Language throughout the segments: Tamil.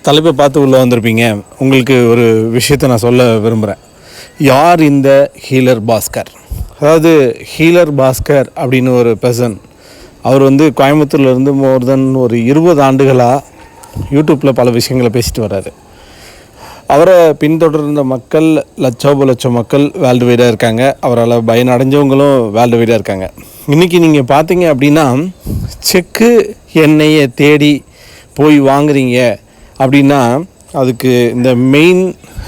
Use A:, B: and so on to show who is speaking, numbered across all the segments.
A: தலைப்பை பார்த்து உள்ளே வந்திருப்பீங்க. உங்களுக்கு ஒரு விஷயத்தை நான் சொல்ல விரும்புகிறேன். யார் இந்த ஹீலர் பாஸ்கர்? அதாவது ஹீலர் பாஸ்கர் அப்படின்னு ஒரு பர்சன். அவர் கோயம்புத்தூர்லேருந்து மோர் தென் ஒரு 20 ஆண்டுகளாக யூடியூப்பில் பல விஷயங்களை பேசிட்டு வர்றாரு. அவரை பின்தொடர்ந்த மக்கள் லட்சம் மக்கள் வேர்ல்டு வைடாக இருக்காங்க. அவரால் பயனடைஞ்சவங்களும் வேர்ல்டு வைடாக இருக்காங்க. இன்றைக்கி நீங்கள் பார்த்தீங்க அப்படின்னா, செக்கு எண்ணெயை தேடி போய் வாங்குறீங்க அப்படின்னா அதுக்கு இந்த மெயின்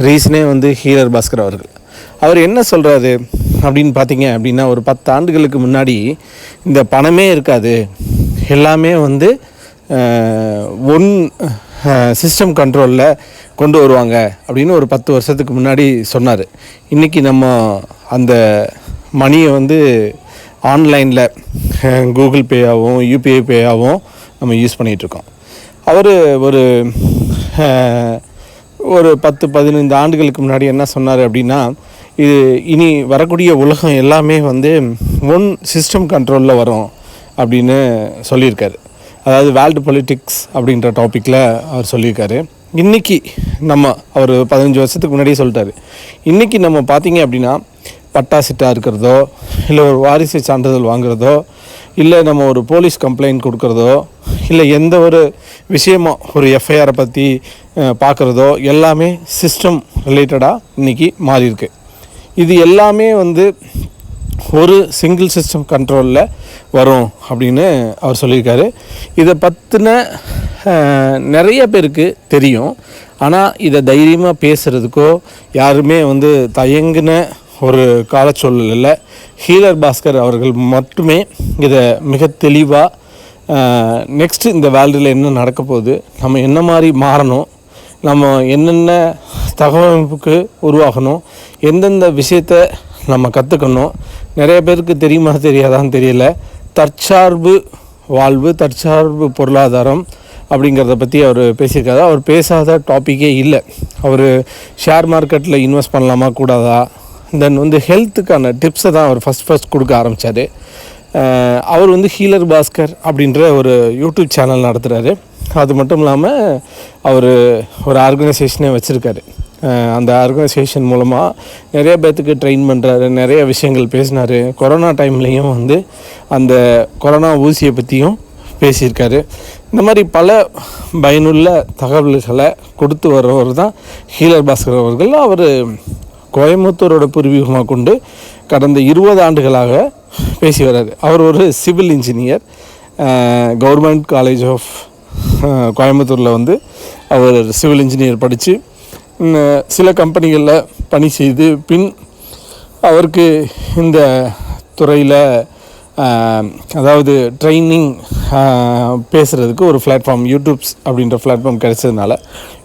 A: ரீசனே ஹீலர் பாஸ்கர் அவர்கள். அவர் என்ன சொல்கிறாரு அப்படின்னு பார்த்தீங்க அப்படின்னா, ஒரு 10 ஆண்டுகளுக்கு முன்னாடி இந்த பணமே இருக்காது, எல்லாமே ஒன் சிஸ்டம் கண்ட்ரோலில் கொண்டு வருவாங்க அப்படின்னு ஒரு 10 வருஷத்துக்கு முன்னாடி சொன்னார். இன்றைக்கி நம்ம அந்த மணியை ஆன்லைனில் கூகுள் பேயாகவும் யூபிஐ பேயாகவும் நம்ம யூஸ் பண்ணிகிட்ருக்கோம். அவர் ஒரு 10-15 ஆண்டுகளுக்கு முன்னாடி என்ன சொன்னார் அப்படின்னா, இது இனி வரக்கூடிய உலகம் எல்லாமே ஒன் சிஸ்டம் கண்ட்ரோலில் வரும் அப்படின்னு சொல்லியிருக்காரு. அதாவது வேர்ல்டு பொலிட்டிக்ஸ் அப்படின்ற டாப்பிக்கில் அவர் சொல்லியிருக்காரு. இன்றைக்கி அவர் 15 வருஷத்துக்கு முன்னாடியே சொல்லிட்டாரு. இன்றைக்கி நம்ம பார்த்திங்க அப்படின்னா, பட்டா சிட்டாக இருக்கிறதோ, இல்லை ஒரு வாரிசு சான்றிதழ் வாங்குறதோ, இல்லை நம்ம ஒரு போலீஸ் கம்ப்ளைண்ட் கொடுக்குறதோ, இல்லை எந்த ஒரு விஷயமோ ஒரு எஃப்ஐஆரை பற்றி பார்க்குறதோ எல்லாமே சிஸ்டம் ரிலேட்டடாக இன்றைக்கி மாறியிருக்கு. இது எல்லாமே ஒரு சிங்கிள் சிஸ்டம் கண்ட்ரோலில் வரும் அப்படின்னு அவர் சொல்லியிருக்காரு. இதை பற்றின நிறைய பேருக்கு தெரியும். ஆனால் இதை தைரியமாக பேசுகிறதுக்கோ யாருமே தயங்கின ஒரு காலச்சூழலில் ஹீலர் பாஸ்கர் அவர்கள் மட்டுமே இதை மிக தெளிவாக நெக்ஸ்ட்டு இந்த வேர்ல்டில் என்ன நடக்க போகுது, நம்ம என்ன மாதிரி மாறணும், நம்ம என்னென்ன தகவமைப்புக்கு உருவாகணும், எந்தெந்த விஷயத்தை நம்ம கற்றுக்கணும், நிறைய பேருக்கு தெரியுமா தெரியாதான்னு தெரியல, தற்சார்பு வாழ்வு, தற்சார்பு பொருளாதாரம் அப்படிங்கிறத பற்றி அவர் பேசியிருக்காரு. அவர் பேசாத டாப்பிக்கே இல்லை. அவர் ஷேர் மார்க்கெட்டில் இன்வெஸ்ட் பண்ணலாமா கூடாதா, தென் ஹெல்த்துக்கான டிப்ஸை தான் அவர் ஃபஸ்ட் கொடுக்க ஆரம்பித்தார். அவர் ஹீலர் பாஸ்கர் அப்படின்ற ஒரு யூடியூப் சேனல் நடத்துகிறாரு. அது மட்டும் இல்லாமல் அவர் ஒரு ஆர்கனைசேஷனே வச்சுருக்காரு. அந்த ஆர்கனைசேஷன் மூலமாக நிறைய பேர்த்துக்கு ட்ரெயின் பண்ணுறாரு, நிறைய விஷயங்கள் பேசினார். கொரோனா டைம்லேயும் அந்த கொரோனா ஊசியை பற்றியும் பேசியிருக்காரு. இந்த மாதிரி பல பயனுள்ள தகவல்களை கொடுத்து வர்றவர் தான் ஹீலர் பாஸ்கர் அவர்கள். அவர் கோயம்புத்தூரோட பூர்வீகமாக கொண்டு கடந்த 20 ஆண்டுகளாக பேசி வர்றாரு. அவர் ஒரு civil engineer. Government college of கோயம்புத்தூரில் அவர் சிவில் இன்ஜினியர் படித்து சில கம்பெனிகளில் பணி செய்து பின் அவருக்கு இந்த துறையில் அதாவது ட்ரைனிங் பேசுகிறதுக்கு ஒரு பிளாட்ஃபார்ம், யூடியூப்ஸ் அப்படின்ற பிளாட்ஃபார்ம் கிடைச்சதுனால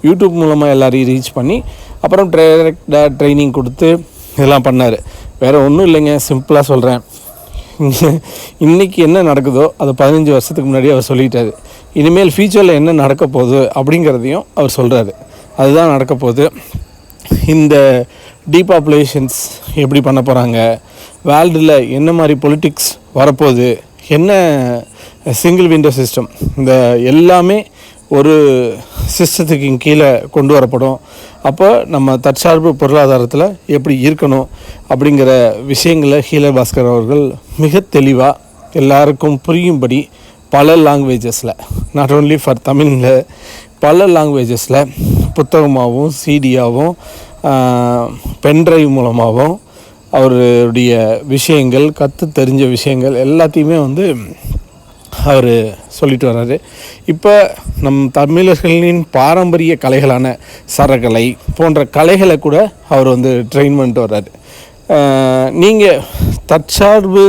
A: யூடியூப் மூலமாக எல்லாரையும் ரீச் பண்ணி அப்புறம் டைரெக்டாக ட்ரைனிங் கொடுத்து இதெல்லாம் பண்ணார். வேறு ஒன்றும் இல்லைங்க, சிம்பிளாக சொல்கிறேன். இன்றைக்கி என்ன நடக்குதோ அது 15 வருஷத்துக்கு முன்னாடி அவர் சொல்லிட்டார். இனிமேல் ஃபியூச்சரில் என்ன நடக்க போகுது அப்படிங்கிறதையும் அவர் சொல்கிறாரு. அதுதான் நடக்க போகுது. இந்த டீபாப்புலேஷன்ஸ் எப்படி பண்ண போகிறாங்க, வேர்ல்டில் என்ன மாதிரி பொலிட்டிக்ஸ் வரப்போகுது, என்ன சிங்கிள் விண்டோ சிஸ்டம், இந்த எல்லாமே ஒரு சிஸ்டத்துக்கு கீழே கொண்டு வரப்படும். அப்போ நம்ம தற்சார்பு பொருளாதாரத்தில் எப்படி இருக்கணும் அப்படிங்கிற விஷயங்களை ஹீலர் பாஸ்கர் அவர்கள் மிக தெளிவாக எல்லாருக்கும் புரியும்படி பல லாங்குவேஜஸில், நாட் ஓன்லி ஃபார் தமிழில், பல லாங்குவேஜஸில் புத்தகமாகவும் சிடியாகவும் பென்ட்ரைவ் மூலமாகவும் அவருடைய விஷயங்கள், கற்று தெரிஞ்ச விஷயங்கள் எல்லாத்தையுமே அவர் சொல்லிட்டு வர்றாரு. இப்போ நம் தமிழர்களின் பாரம்பரிய கலைகளான சரகலை போன்ற கலைகளை கூட அவர் ட்ரெயின் பண்ணிட்டு வர்றாரு. நீங்கள் தற்சார்பு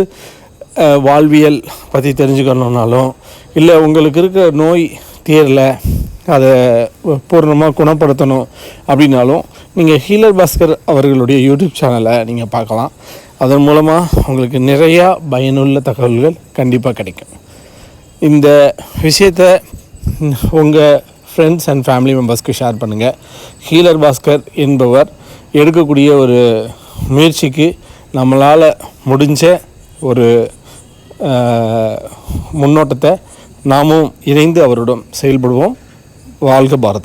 A: வாழ்வியல் பற்றி தெரிஞ்சுக்கணுன்னாலும், இல்லை உங்களுக்கு இருக்க நோய் தீரலை, அதை பூர்ணமாக குணப்படுத்தணும் அப்படின்னாலும் நீங்கள் ஹீலர் பாஸ்கர் அவர்களுடைய யூடியூப் சேனலை நீங்கள் பார்க்கலாம். அதன் மூலமாக உங்களுக்கு நிறையா பயனுள்ள தகவல்கள் கண்டிப்பாக கிடைக்கும். இந்த விஷயத்தை உங்கள் ஃப்ரெண்ட்ஸ் அண்ட் ஃபேமிலி மெம்பர்ஸ்க்கு ஷேர் பண்ணுங்கள். ஹீலர் பாஸ்கர் என்பவர் எடுக்கக்கூடிய ஒரு முயற்சிக்கு நம்மளால் முடிஞ்ச ஒரு முன்னோட்டத்தை நாமும் இணைந்து அவருடன் செயல்படுவோம். வாழ்க பாரத்.